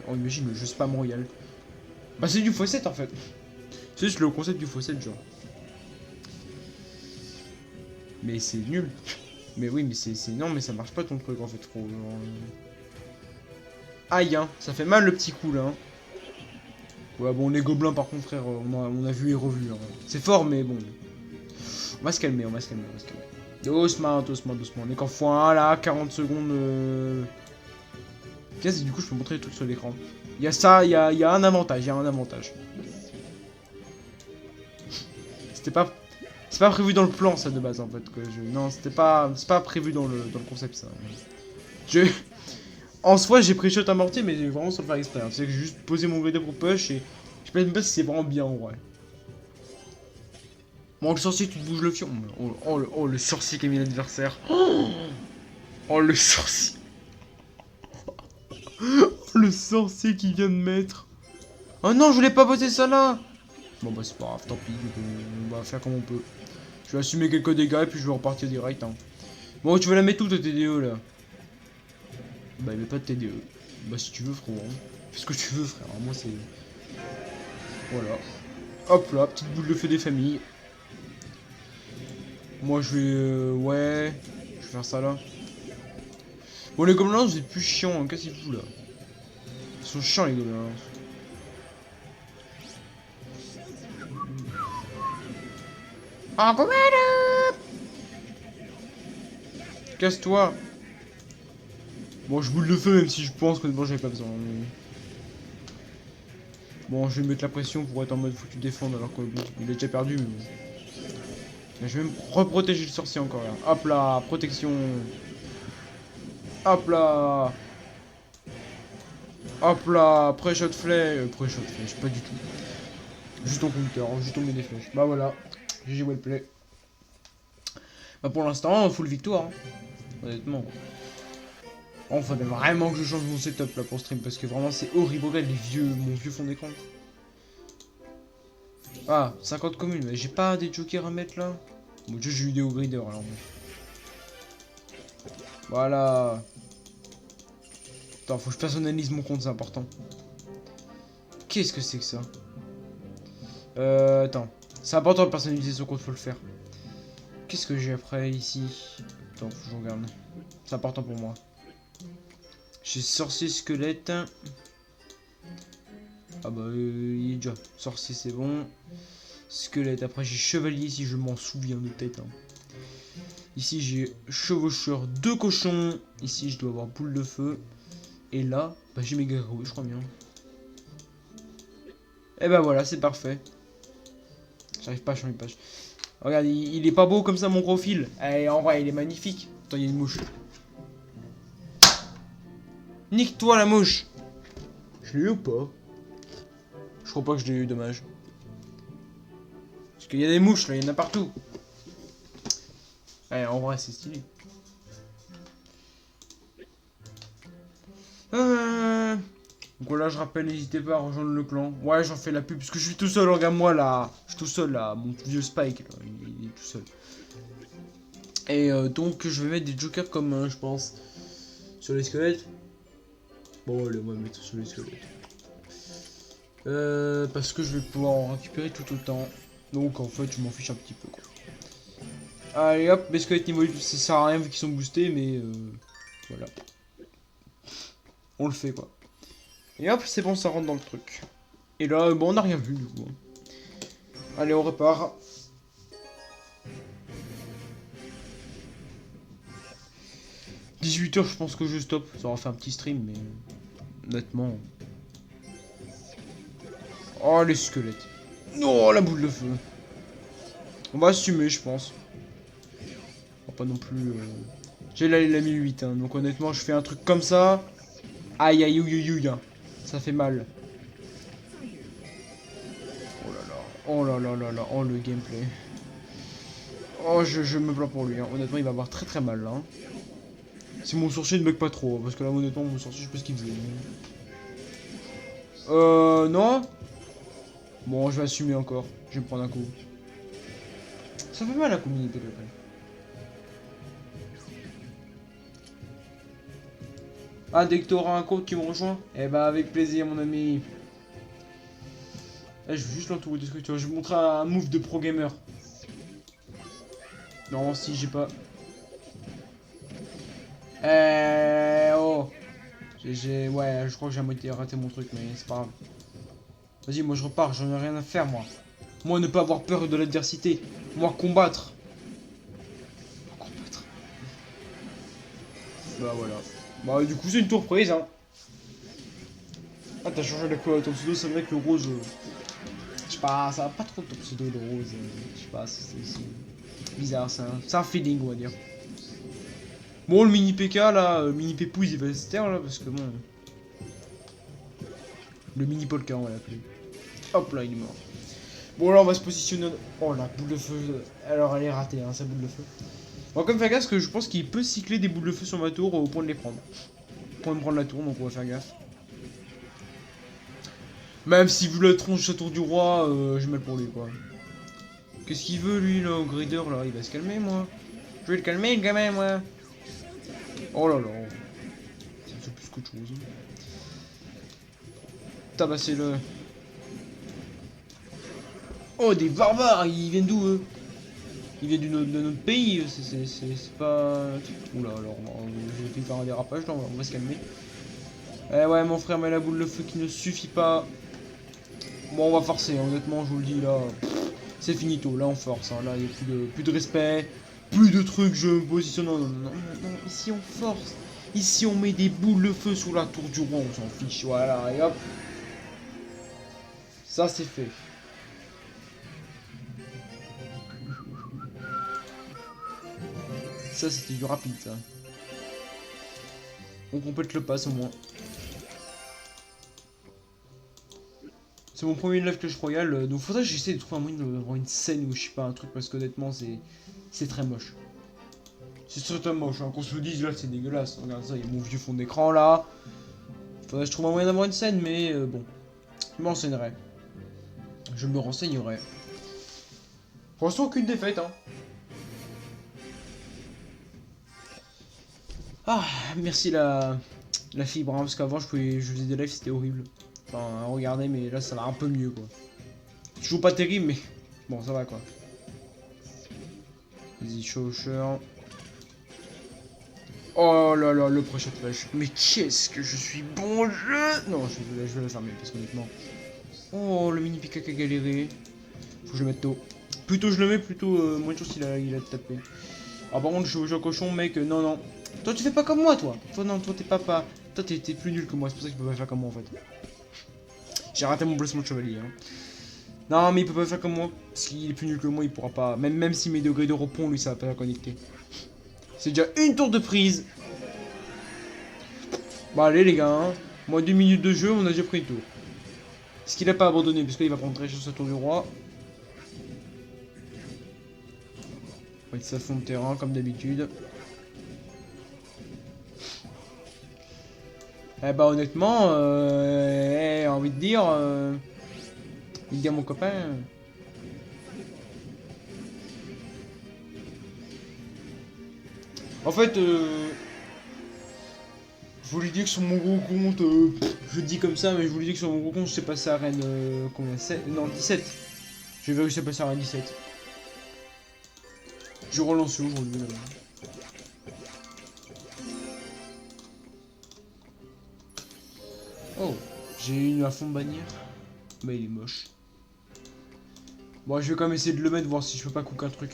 Oh, imagine le jeu spam royal. Bah, c'est du x7 en fait. C'est juste le concept du x7, genre. Mais c'est nul. Mais oui, mais c'est... Non, mais ça marche pas ton truc en fait, trop. Genre... Aïe, hein. Ça fait mal le petit coup là. Hein. Ouais, bon, les gobelins par contre, frère, on a vu et revu. Hein. C'est fort, mais bon. On va se calmer, on va se calmer. Doucement, doucement, doucement. On est qu'en x1 là, 40 secondes. Tiens, du coup, je peux montrer les trucs sur l'écran. Il y a ça, il y a un avantage, C'était pas... C'est pas prévu dans le plan, ça, de base, en fait. Que je... Non, c'est pas prévu dans le concept, ça. En soi, j'ai pris shot à mortier, mais vraiment sans le faire exprès. Hein. C'est que j'ai juste posé mon VD pour push et... Je sais même pas si c'est vraiment bien, en vrai. Bon, le sorcier, tu te bouges le fion. Oh, le sorcier qui a mis l'adversaire. Oh, le sorcier. Le sorcier qui vient de mettre. Oh non, je voulais pas poser ça là. Bon bah c'est pas grave, tant pis, on va faire comme on peut. Je vais assumer quelques dégâts et puis je vais repartir direct. Hein. Bon, tu vas la mettre où ta TDE là? Bah il met pas de TDE. Bah si tu veux frérot. Hein. Fais ce que tu veux frère, moi c'est... Voilà. Hop là, petite boule de feu des familles. Moi je vais... ouais... Je vais faire ça là. Bon les gobelins vous êtes plus chiants, hein. Cassez-vous là. Ils sont chiants les gobelins. Ah, casse-toi. Bon, je boule le feu, même si je pense que bon, j'avais pas besoin. Mais... Bon, je vais mettre la pression pour être en mode faut que tu défendes alors qu'il est déjà perdu. Mais... Je vais me reprotéger le sorcier encore là. Hop là, protection. Hop là. Hop là, pré-shot flèche. Pré-shot flèche, pas du tout. Juste ton conducteur, juste on met des flèches. Bah voilà, GG Wellplay. Bah pour l'instant, full victoire, hein. Honnêtement. Oh, faudrait vraiment que je change mon setup là pour stream parce que vraiment c'est horrible. Regarde mon vieux fond d'écran. Ah, 50 communes, mais j'ai pas des jokers à mettre là. Bon, déjà j'ai eu des grider alors. Voilà. Attends, faut que je personnalise mon compte, c'est important. Qu'est-ce que c'est que ça? Attends. C'est important de personnaliser son compte, faut le faire. Qu'est-ce que j'ai après ici? Attends, faut que je regarde. C'est important pour moi. J'ai sorcier squelette. Ah bah, il est déjà. Sorcier, c'est bon. Squelette. Après, j'ai chevalier si je m'en souviens de tête. Hein. Ici, j'ai chevaucheur de cochon. Ici, je dois avoir boule de feu. Et là, bah, j'ai mes garous, je crois bien. Et bah voilà, c'est parfait. J'arrive pas à changer de page. Regarde, il est pas beau comme ça mon profil. Eh, en vrai, il est magnifique. Attends, il y a une mouche. Nique-toi la mouche. Je l'ai eu ou pas? Je crois pas que je l'ai eu, dommage. Parce qu'il y a des mouches là, il y en a partout. Eh, en vrai, c'est stylé. Donc voilà, je rappelle, n'hésitez pas à rejoindre le clan. Ouais, j'en fais la pub parce que je suis tout seul, regarde-moi là. Je suis tout seul là, mon vieux Spike, là, il est tout seul. Et donc, je vais mettre des jokers comme je pense, sur les squelettes. Bon, allez, on va mettre sur les squelettes. Parce que je vais pouvoir en récupérer tout autant. Donc, en fait, je m'en fiche un petit peu, quoi. Allez hop, mes squelettes niveau 8, ça sert à rien vu qu'ils sont boostés, mais voilà. On le fait, quoi. Et hop, c'est bon, ça rentre dans le truc. Et là, bon, on n'a rien vu, du coup. Allez, on repart. « 18h, je pense que je stoppe. Ça aura fait un petit stream, mais honnêtement. Oh, les squelettes. Oh, la boule de feu. On va assumer, je pense. Oh, pas non plus. J'ai la 1008, hein, donc honnêtement, je fais un truc comme ça. Aïe, aïe, aïe, aïe, aïe. Ça fait mal. Oh là là. Oh là là là là. Oh, le gameplay. Oh, je me plains pour lui. Hein. Honnêtement, il va avoir très très mal là. Hein. Si mon sourcier ne bug pas trop. Parce que là, honnêtement, mon sourcier, je sais pas ce qu'il faisait. Non. Bon, je vais assumer encore. Je vais me prendre un coup. Ça fait mal à communiquer après. Ah, dès que t'auras un compte qui me rejoint? Eh bah, avec plaisir, mon ami. Eh, je vais juste l'entourer de structure. Je vais vous montrer un move de pro gamer. Non, si j'ai pas. Oh. Ouais, je crois que j'ai à moitié raté mon truc, mais c'est pas grave. Vas-y, moi je repars, j'en ai rien à faire, moi. Moi, ne pas avoir peur de l'adversité. Moi, combattre. Combattre. Bah voilà. Bah, du coup, c'est une tour prise, hein. Ah, t'as changé la couleur de ton pseudo, c'est vrai que le rose. Je sais pas, ça va pas trop ton pseudo, le rose. Je sais pas, c'est bizarre, c'est un feeling, on va dire. Bon, le mini PK là, mini Pépouze, il va se taire là, parce que bon. Le mini Polka, on va l'appeler. Hop là, il est mort. Bon, là, on va se positionner. Oh, la boule de feu. Alors, elle est ratée, hein, sa boule de feu. On va quand même faire gaffe, parce que je pense qu'il peut cycler des boules de feu sur ma tour au point de les prendre. Au point de prendre la tour, donc on va faire gaffe. Même si, vu la tronche de la tour du roi, j'ai mal pour lui, quoi. Qu'est-ce qu'il veut, lui, là, au grider, là? Il va se calmer, moi. Je vais le calmer, quand même, moi. Oh là là. Ça me fait plus qu'autre chose. Tabassez-le. Oh, des barbares. Ils viennent d'où, eux? Ils viennent de notre pays. C'est pas... Oula, alors, j'ai fait faire un dérapage, là, on va se calmer. Eh ouais, mon frère, mais la boule de feu qui ne suffit pas. Bon, on va forcer, hein, honnêtement, je vous le dis, là. C'est finito, là, on force. Hein, là, il n'y a plus de respect. Plus de trucs, je me positionne. Non, non, non, non, non, ici, on force. Ici, on met des boules de feu sous la tour du roi, on s'en fiche. Voilà, et hop. Ça, c'est fait. Ça, c'était du rapide, ça. On complète le pass, au moins. C'est mon premier live Clash Royale, donc faudrait que j'essaie de trouver un moyen d'avoir une scène ou je sais pas, un truc, parce qu'honnêtement, c'est très moche. C'est certainement moche, hein. Qu'on se le dise, là, c'est dégueulasse. Regarde ça, il y a mon vieux fond d'écran, là. Faudrait que je trouve un moyen d'avoir une scène, mais bon. Je m'enseignerai. Je me renseignerai. Pour l'instant, aucune défaite, hein. Ah, merci la fibre, hein, parce qu'avant, je faisais des lives, c'était horrible. Enfin, regardez, mais là, ça va un peu mieux, quoi. Toujours pas terrible, mais bon, ça va, quoi. Vas-y, Shocher. Oh là là, le prochain flèche. Mais qu'est-ce que je suis bon jeu. Non, je vais la fermer, parce qu'honnêtement... Oh, le mini pica qui a galéré. Faut que je le mette tôt. Plus tôt je le mets, plutôt moins de chance il a tapé. Ah, par contre, je suis au jeu cochon, mec, non, non. Toi, tu fais pas comme moi, toi. Toi, non, toi, t'es pas... Toi, t'es plus nul que moi, c'est pour ça que tu peux pas faire comme moi, en fait. J'ai raté mon placement de chevalier, hein. Non, mais il peut pas faire comme moi, parce qu'il est plus nul que moi, il pourra pas... Même si mes degrés de repos, lui, ça va pas connecter. C'est déjà une tour de prise. Bon, allez, les gars, hein. Moi, 2 minutes de jeu, on a déjà pris une tour. Est-ce qu'il a pas abandonné, parce qu'il va prendre très cher sa tour du roi. On va être sa fond de terrain, comme d'habitude. Eh bah honnêtement, envie de dire, mon copain. En fait, je voulais dire que sur mon gros compte, je dis comme ça, mais je voulais dire que sur mon gros compte, je sais passer à Rennes, combien 7 non, 17. J'ai réussi à passer à Rennes 17. Je relance aujourd'hui. Oh, j'ai eu un fond de bannière. Bah il est moche. Bon, je vais quand même essayer de le mettre, voir si je peux pas cook un truc.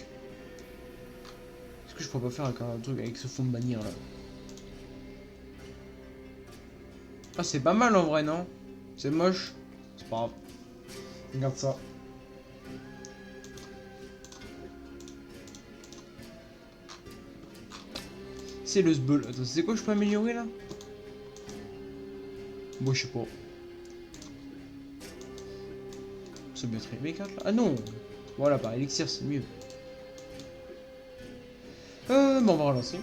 Est-ce que je pourrais pas faire un truc avec ce fond de bannière là? Ah, c'est pas mal en vrai, non? C'est moche. C'est pas grave. Regarde ça. C'est le sbeul. Attends, c'est quoi que je peux améliorer là? Bon, je sais pas. Ça peut être mes cartes là. Ah non! Voilà, par élixir, c'est mieux. Bon, on va relancer.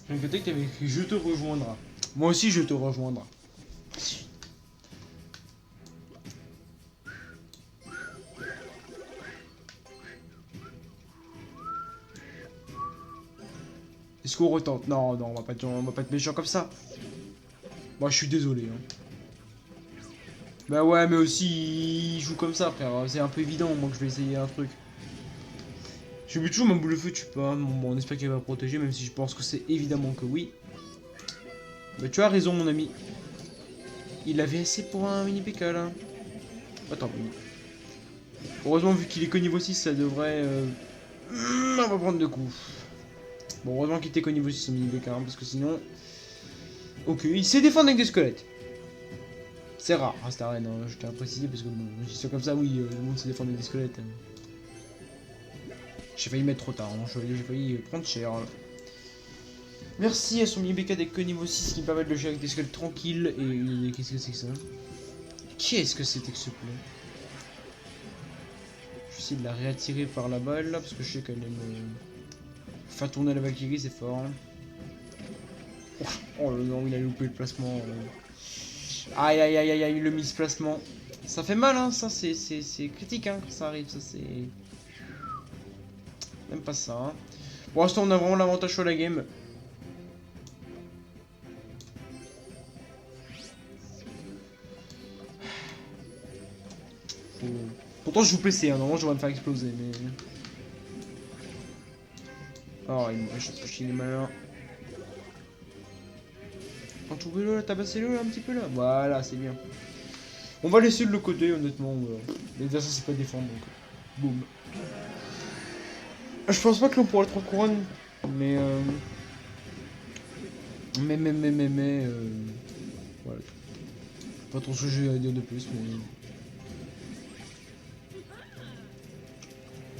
J'ai inquiété que t'avais écrit je te rejoindrai. Moi aussi, je te rejoindrai. Est-ce qu'on retente? Non, non, on va pas être méchant comme ça. Moi, je suis désolé. Hein. Bah ouais, mais aussi, il joue comme ça, frère. C'est un peu évident, moi, que je vais essayer un truc. Je mets toujours ma boule de feu, tu peux. Hein. Bon, on espère qu'elle va protéger, même si je pense que c'est évidemment que oui. Bah, tu as raison, mon ami. Il avait assez pour un mini PK, là. Attends, heureusement, vu qu'il est que niveau 6, ça devrait... On va prendre 2 coups. Bon, heureusement qu'il était qu'au niveau 6 ce mini PK, hein, parce que sinon... Ok, il sait défendre avec des squelettes. C'est rare, hein, cette arène, hein, je tiens à préciser, parce que bon, je dis ça comme ça, oui, le monde sait défendre avec des squelettes. J'ai failli mettre trop tard, hein, j'ai failli prendre cher. Merci à son mini PK des que niveau 6 qui me permet de le gérer avec des squelettes tranquilles. Et qu'est-ce que c'est que ça? Qu'est-ce que c'était que ce plan? Je vais essayer de la réattirer par la balle, là, parce que je sais qu'elle aime... Faire tourner la Valkyrie, c'est fort. Hein. Oh non, il a loupé le placement. Aïe aïe aïe aïe aïe, le misplacement. Ça fait mal, hein, ça, c'est critique, hein, quand ça arrive, ça, c'est... Même pas ça, hein. Pour l'instant, on a vraiment l'avantage sur la game. Pourtant, je joue PC, hein, normalement, je vais me faire exploser, mais... Oh, il est malin. Entourez-le, tabassez-le un petit peu là. Voilà, c'est bien. On va laisser de le côté, honnêtement. L'adversaire c'est pas défendre, donc boum. Je pense pas que l'on pourra le 3 couronnes, mais voilà. Pas trop ce jeu à dire de plus, mais...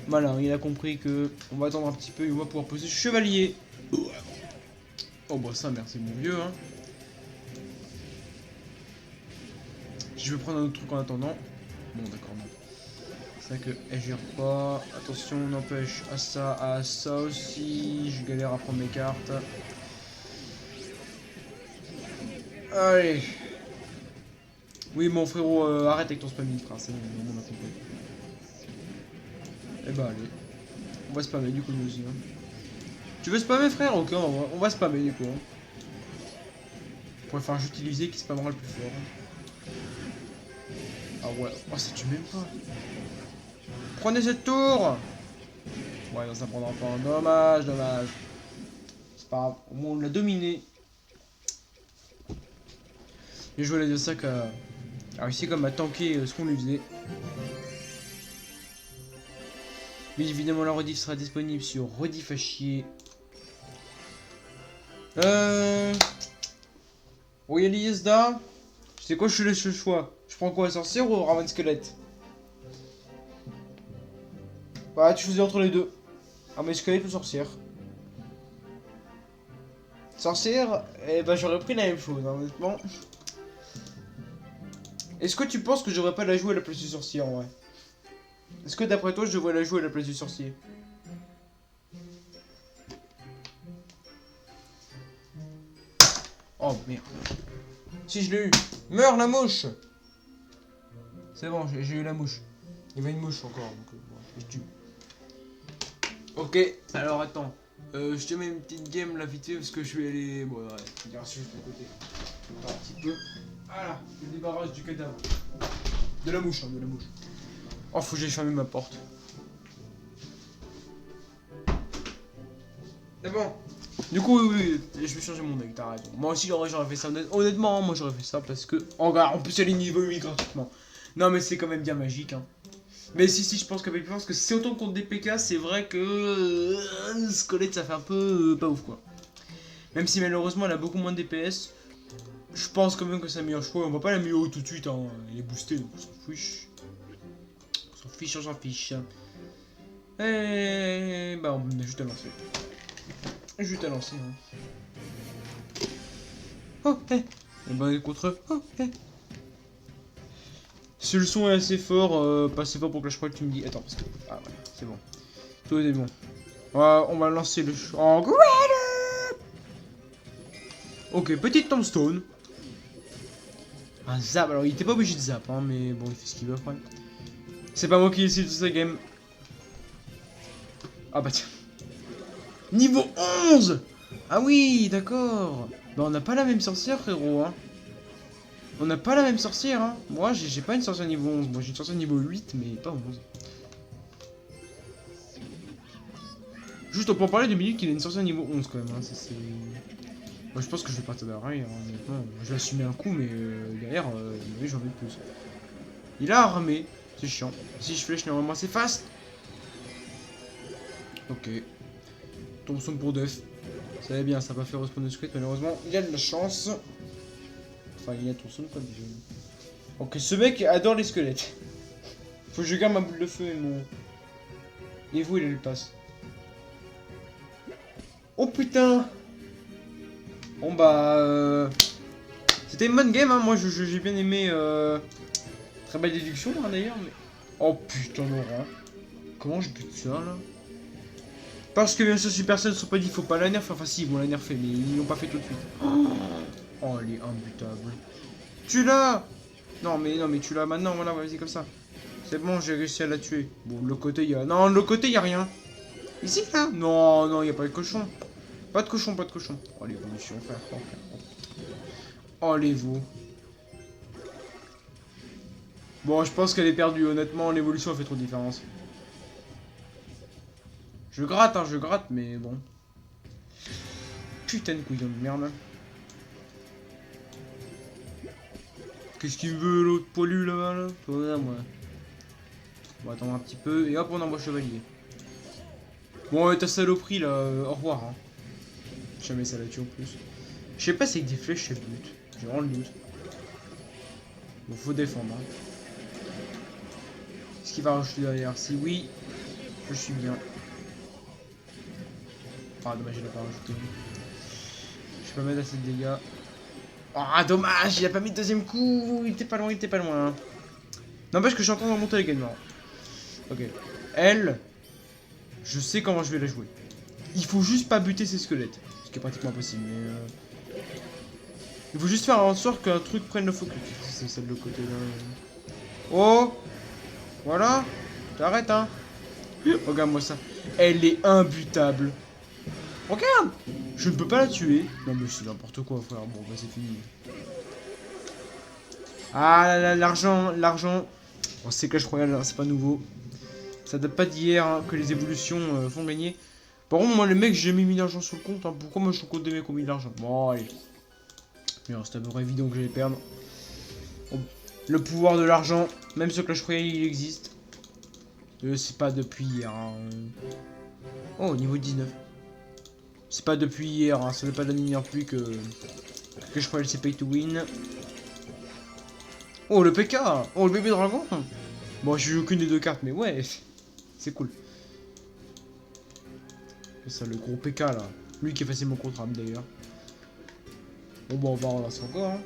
Voilà, il a compris que on va attendre un petit peu et on va pouvoir poser chevalier. Oh bah ça, merci mon vieux, hein. Je vais prendre un autre truc en attendant. Bon, d'accord, non. C'est vrai qu'elle gère pas. Attention, on empêche à ça aussi. Je galère à prendre mes cartes. Allez. Oui, mon frérot, arrête avec ton spamming, frère. C'est bon, on a compris. Eh bah, allez. On va spammer du coup, nous aussi. Hein. Tu veux spammer, frère? Ok, on va spammer du coup. Hein. Pour faire juste utiliser qui spammera le plus fort. Ah ouais, oh, ça tue même pas. Prenez cette tour. Ouais, non, ça prendra pas. Dommage, dommage. C'est pas grave, au moins on l'a dominé. Et je voulais dire ça qu'a réussi comme à tanker ce qu'on lui faisait. Mais évidemment la rediff sera disponible sur rediff à chier. Royal Yesda. C'est quoi, je te laisse le choix. Je prends quoi, sorcière ou Raven Squelette? Bah, tu faisais entre les deux. Raven Squelette ou sorcière? Sorcière, eh bah j'aurais pris la même chose, hein, honnêtement. Est-ce que tu penses que j'aurais pas la jouer à la place du sorcier en vrai? Est-ce que d'après toi je devrais la jouer à la place du sorcier? Oh merde. Si je l'ai eu. Meurs la mouche. C'est bon, j'ai eu la mouche. Il y avait une mouche encore, donc bon, je tue. Ok, alors attends. Je te mets une petite game là vite fait parce que je vais aller. Bon, ouais, je vais juste de côté. Un petit peu. Voilà, le débarrasse du cadavre. De la mouche, hein, de la mouche. Oh, faut que j'aille fermer ma porte. C'est bon. Du coup, oui, je vais changer mon deck, t'as raison. Moi aussi, j'aurais fait ça. Honnêtement, moi j'aurais fait ça parce que. Oh, regarde, on peut aller niveau 8 gratuitement. Non, mais c'est quand même bien magique, hein. Mais si, je pense qu'avec plus parce que c'est autant contre des PK, c'est vrai que. Squelette, ça fait un peu. Pas ouf, quoi. Même si malheureusement, elle a beaucoup moins de DPS. Je pense quand même que c'est un meilleur choix. On va pas la mettre haut tout de suite, hein. Il est boosté, donc on s'en fiche. On s'en fiche. Et bah, on a juste à lancer. Juste à lancer. Hein. Oh, hé. On va aller contre eux. Oh, hé. Si le son est assez fort, pas assez fort pour que je croie que tu me dis. Attends, parce que. Ah, voilà, c'est bon. Tout est bon. On va lancer le. En Great. Ok, petite tombstone. Un zap. Alors, il était pas obligé de zap, hein, mais bon, il fait ce qu'il veut après. C'est pas moi qui décide de sa game. Ah bah tiens. Niveau 11. Ah oui, d'accord. Bah on n'a pas la même sorcière, frérot, hein. On n'a pas la même sorcière, hein. Moi, j'ai pas une sorcière niveau 11. Moi, j'ai une sorcière niveau 8, mais pas 11. Juste, on peut en parler de minutes qu'il a une sorcière niveau 11, quand même, hein. Moi, je pense que je vais partir derrière, hein, honnêtement. Je vais assumer un coup, mais derrière, j'en ai plus. Il a armé. C'est chiant. Si je flèche, normalement, c'est fast. Ok. Thompson pour def. Ça va bien, ça va pas fait respawn de squelette, malheureusement. Il a de la chance. Enfin, il a Thompson, quoi, déjà. Ok, ce mec adore les squelettes. Faut que je garde ma boule de feu et mon. Et vous, il le passe. Oh putain! Bon bah. C'était une bonne game, hein. Moi j'ai bien aimé. Très belle déduction, hein, d'ailleurs. Mais... Oh putain, Laurent. Comment je bute ça là? Parce que bien sûr, si personne ne sont pas dit, faut pas la nerf. Enfin, si, ils vont la nerfer, mais ils l'ont pas fait tout de suite. Oh, elle est imbutable. Tu l'as! Non, mais tu l'as maintenant, voilà, vas-y, comme ça. C'est bon, j'ai réussi à la tuer. Bon, le côté, il y a. Non, le côté, il y a rien. Ici, là? Non, non, il n'y a pas de cochon. Pas de cochon, pas de cochon. Oh, l'évolution, frère. Oh, les veaux. Bon, je pense qu'elle est perdue. Honnêtement, l'évolution a fait trop de différence. Je gratte, hein, je gratte, mais bon. Putain de couillon de merde. Qu'est-ce qu'il veut, l'autre poilu, là-bas, là? Ouais, moi. On va attendre un petit peu, et hop, on envoie chevalier. Bon, ta saloperie, là, au revoir, hein. Jamais ça la tue en plus. Je sais pas si avec des flèches, c'est le but. J'ai vraiment le doute. Bon, faut défendre, hein. Est-ce qu'il va rajouter derrière? Si oui, je suis bien. Ah, dommage, il a pas rajouté. Je vais pas mettre assez de dégâts. Ah, dommage, il a pas mis de deuxième coup. Il était pas loin, il était pas loin. N'empêche que je suis en train de remonter également. Ok. Elle, je sais comment je vais la jouer. Il faut juste pas buter ses squelettes. Ce qui est pratiquement impossible, mais... Il faut juste faire en sorte qu'un truc prenne le focus. C'est celle de côté là. Oh! Voilà! T'arrêtes, hein! Regarde-moi ça. Elle est imbutable. Regarde! Je ne peux pas la tuer. Non mais c'est n'importe quoi, frère. Bon, bah c'est fini. Ah là là, l'argent. Bon, c'est Clash Royale, hein, c'est pas nouveau. Ça date pas d'hier hein, que les évolutions font gagner. Par contre, moi, les mecs, j'ai jamais mis d'argent sur le compte. Hein. Pourquoi moi, je suis au compte des mecs qui ont mis de l'argent? Bon, allez. C'est à peu près évident que j'allais perdre. Bon, le pouvoir de l'argent, même sur Clash Royale, il existe. C'est pas depuis hier. Hein. Oh, niveau 19. C'est pas depuis hier, hein. Ça n'est pas d'année non plus que Clash Royale, c'est pay to win. Oh, le PK! Oh, le bébé dragon! Bon, j'ai eu aucune des deux cartes, mais ouais, c'est cool. C'est ça, le gros PK là. Lui qui est facilement contrable d'ailleurs. Bon, bon, on va relancer encore. Hein.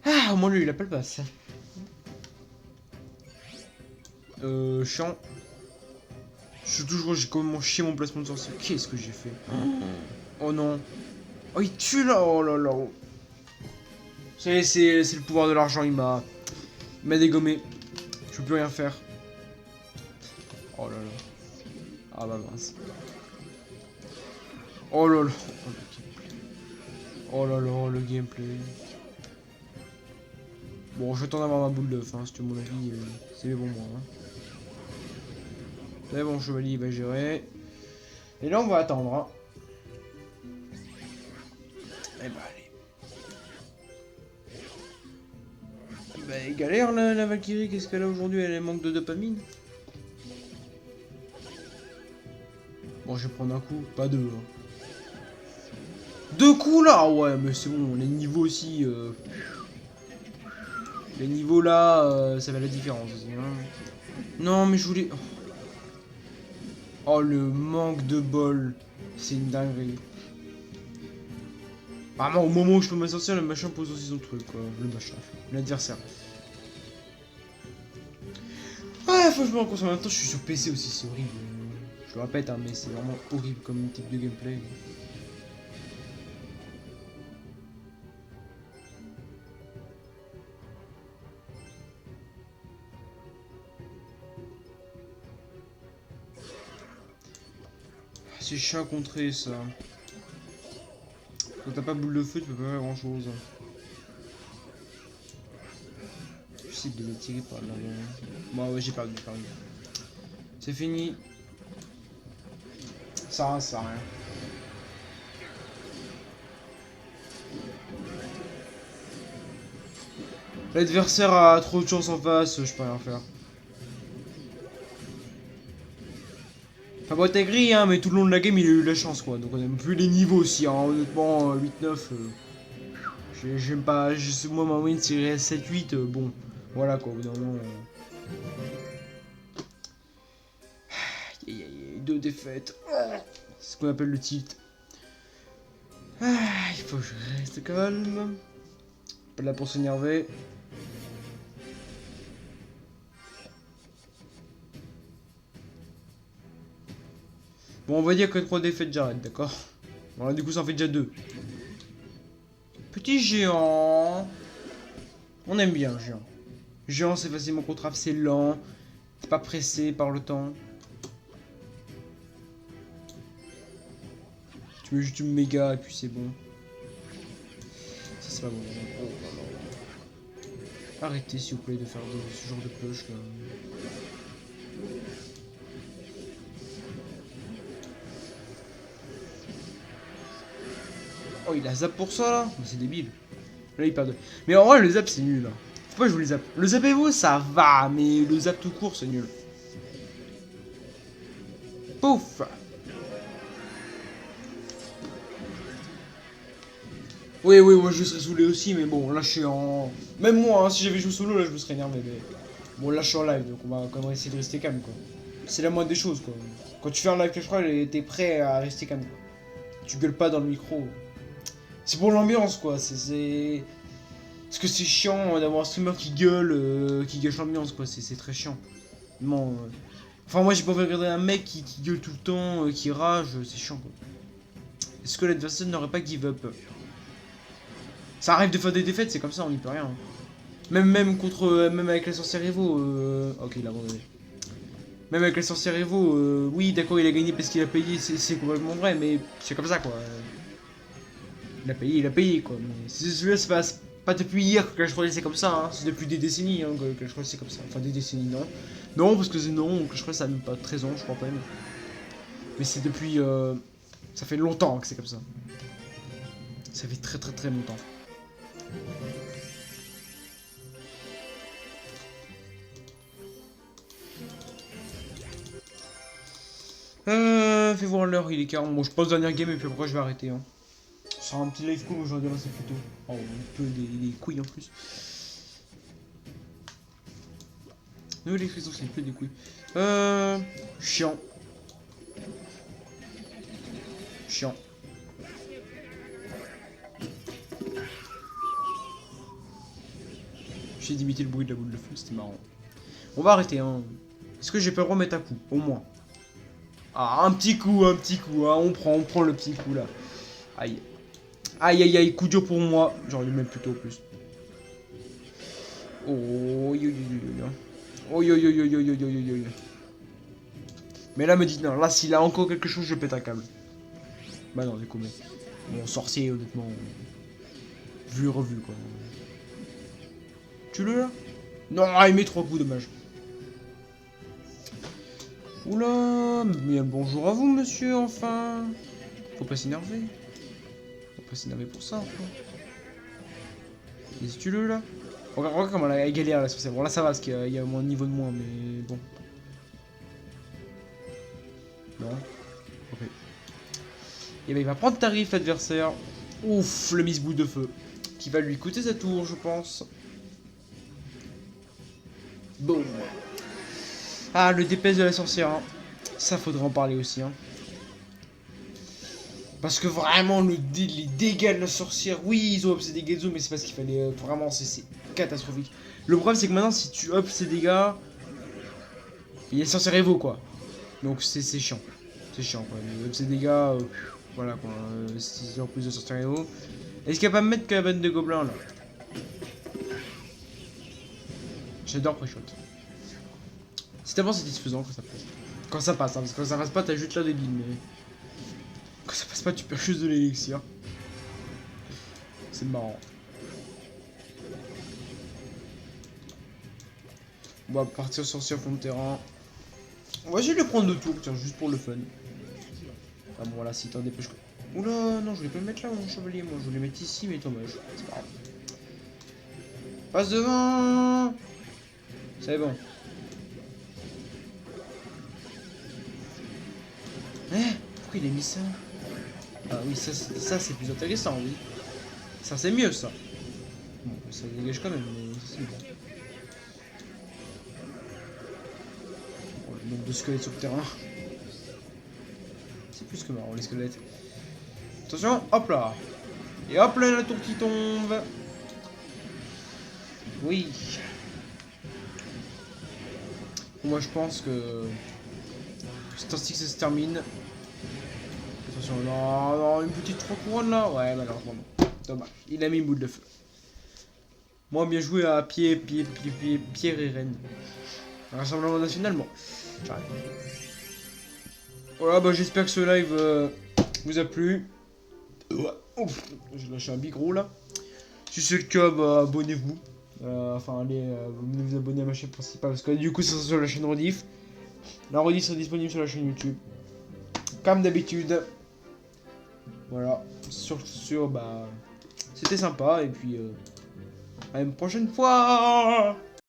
Ah, au moins lui, il a pas le pass. Chiant. J'ai complètement chié mon placement de sorcier. Qu'est-ce que j'ai fait? Oh non. Oh, il tue là. Oh là là. C'est le pouvoir de l'argent. Il m'a dégommé. Je peux plus rien faire. Oh là là. Ah bah mince. Oh là là. Oh là là, le gameplay. Bon, je vais attendre d'avoir ma boule d'œuf, hein, si mon avis, c'est bon moi. Hein. Mais bon, chevalier, il va gérer. Et là, on va attendre. Hein. Eh bah, allez. Bah, galère la Valkyrie, qu'est-ce qu'elle a aujourd'hui? Elle manque de dopamine. Bon, je vais prendre un coup, pas deux. Hein. Deux coups là? Ouais, mais c'est bon, les niveaux aussi. Les niveaux là, ça fait la différence aussi. Hein. Non, mais je voulais. Oh, le manque de bol. C'est une dinguerie. Vraiment, au moment où je peux m'en sortir, le machin pose aussi son truc, quoi. Le machin. L'adversaire. Ouais, faut que je me rende compte. En même temps, je suis sur PC aussi, c'est horrible. Je le répète, hein, mais c'est vraiment horrible comme type de gameplay. C'est chiant à contrer ça. Quand t'as pas boule de feu, tu peux pas faire grand chose. J'essaie de les tirer par là. Bon, ouais, j'ai perdu. C'est fini. Ça sert à rien. L'adversaire a trop de chance en face, je peux rien faire. Enfin bon, t'es gris, hein, mais tout le long de la game, il a eu de la chance, quoi. Donc on a vu les niveaux aussi, hein. Honnêtement, 8-9, j'aime pas... Moi, ma moyenne, c'est 7-8, bon. Voilà, quoi, au bout d'un moment... Aïe, aïe, aïe, 2 défaites. C'est ce qu'on appelle le tilt. Ah, il faut que je reste calme. Pas là pour s'énerver. Bon, on va dire que 3 défaites, j'arrête, d'accord? Bon, là, du coup, ça en fait déjà 2. Petit géant. On aime bien, géant. Géant, c'est facilement contrave, c'est lent. T'es pas pressé par le temps. Tu mets juste une méga et puis c'est bon. Ça, c'est pas bon. Oh, arrêtez, s'il vous plaît, de faire ce genre de cloche là. Oh, il a zap pour ça là? C'est débile. Là, il perd. Mais en vrai, le zap c'est nul. Hein. Pourquoi je vous les zappe? Le zappez-vous, ça va, mais le zap tout court, c'est nul. Pouf! Oui, moi je serais saoulé aussi, mais bon, là je suis en. Même moi, hein, si j'avais joué solo, là je me serais énervé. Mais... Bon, là je suis en live, donc on va quand même essayer de rester calme, quoi. C'est la moindre des choses, quoi. Quand tu fais un live Clash Royale, t'es prêt à rester calme. Tu gueules pas dans le micro. C'est pour l'ambiance, quoi. C'est. Parce que c'est chiant d'avoir un streamer qui gâche l'ambiance, quoi. C'est très chiant. Bon, enfin, moi, j'ai pas envie de regarder un mec qui gueule tout le temps, qui rage, c'est chiant, quoi. Est-ce que l'adversaire n'aurait pas give up? Ça arrive de faire des défaites, c'est comme ça, on n'y peut rien. Hein. Même avec la sorcière Evo, ok, il a abandonné. Même avec la sorcière Evo, oui, d'accord, il a gagné parce qu'il a payé, c'est complètement vrai, mais c'est comme ça, quoi. Il a payé, quoi. Mais celui-là, c'est pas depuis hier que Clash Royale c'est comme ça, hein. C'est depuis des décennies hein, que Clash Royale c'est comme ça. Enfin, des décennies, non. Non, parce que c'est non, Clash Royale ça a même pas 13 ans, je crois pas même. Mais c'est depuis. Ça fait longtemps que c'est comme ça. Ça fait très très très longtemps. Fais voir l'heure, il est 40. Bon, je pose dernière game et puis après je vais arrêter. Hein. Ce sera un petit live cool, j'en dirai c'est plutôt. Oh, un peu des couilles en plus. Nous, les frissons, c'est un peu des couilles. Chiant. Chiant. J'ai d'imiter le bruit de la boule de feu, c'était marrant. On va arrêter, hein. Est-ce que j'ai pas le droit de mettre un coup? Au moins. Ah, un petit coup, hein. On prend le petit coup là. Aïe. Aïe, aïe, aïe, coup dur pour moi. J'aurais dû le mettre plutôt plus. Oh, yo, yo, yo, yo. Oh, yo, yo, yo, yo, yo, yo, yo, yo. Mais là, me dites non. Là, s'il a encore quelque chose, je pète un câble. Bah non, du coup, mais. Bon, sorcier, honnêtement. Vu et revu, quoi. Tu le là? Non, il met 3 coups, dommage. Oula, bien bonjour à vous, monsieur, enfin. Faut pas s'énerver. Faut pas s'énerver pour ça, enfin. Est-ce le là? Regarde comment elle galère là sur ça. Bon, là ça va parce qu'il y a moins de niveau de moins, mais bon. Non. Ok. Et ben il va prendre tarif l'adversaire. Ouf, le mise boule de feu. Qui va lui coûter sa tour, je pense. Bon. Ah, le DPS de la sorcière. Hein. Ça, faudrait en parler aussi. Hein. Parce que vraiment, les dégâts de la sorcière, oui, ils ont up ses dégâts de zoo, mais c'est parce qu'il fallait vraiment, c'est catastrophique. Le problème, c'est que maintenant, si tu up ses dégâts, il y a sorcière Evo, quoi. Donc, c'est chiant. C'est chiant, quoi. Up ses dégâts, voilà, quoi. Si en plus de sorcière Evo. Est-ce qu'il va pas me mettre que la bande de gobelins, là? J'adore pré-shot. C'est tellement satisfaisant quand ça passe. Quand ça passe, hein, parce que quand ça passe pas, t'as juste là des billes, mais. Quand ça passe pas, tu perds juste de l'élixir. C'est marrant. On va partir sorcier fond de terrain. On va essayer de le prendre 2 tours, tiens, juste pour le fun. Ah bon, voilà, si t'en dépêches. Oula, non, je voulais pas le mettre là, mon chevalier, moi. Je voulais le mettre ici, mais dommage. C'est pas grave. Passe devant. C'est bon. Eh, pourquoi il a mis ça? Ah oui, ça c'est plus intéressant, oui. Ça c'est mieux, ça. Bon, ça dégage quand même, mais c'est bon. Bon, le nombre de squelettes sur le terrain. C'est plus que marrant, les squelettes. Attention, hop là. Et hop là, la tour qui tombe. Oui. Moi, je pense que... C'est ainsi que ça se termine. Attention, non, non, une petite 3 couronnes là. Ouais, malheureusement non. Dommage. Il a mis une boule de feu. Moi, bien joué à Pierre et Rennes. Rassemblement national, bon. J'arrête. Voilà, bah j'espère que ce live vous a plu. Ouf, j'ai lâché un big gros là. Si c'est le cas, bah abonnez-vous. Enfin, allez vous abonner à ma chaîne principale parce que du coup, ça sera sur la chaîne rediff. La rediff sera disponible sur la chaîne YouTube. Comme d'habitude. Voilà. Bah, c'était sympa et puis à une prochaine fois.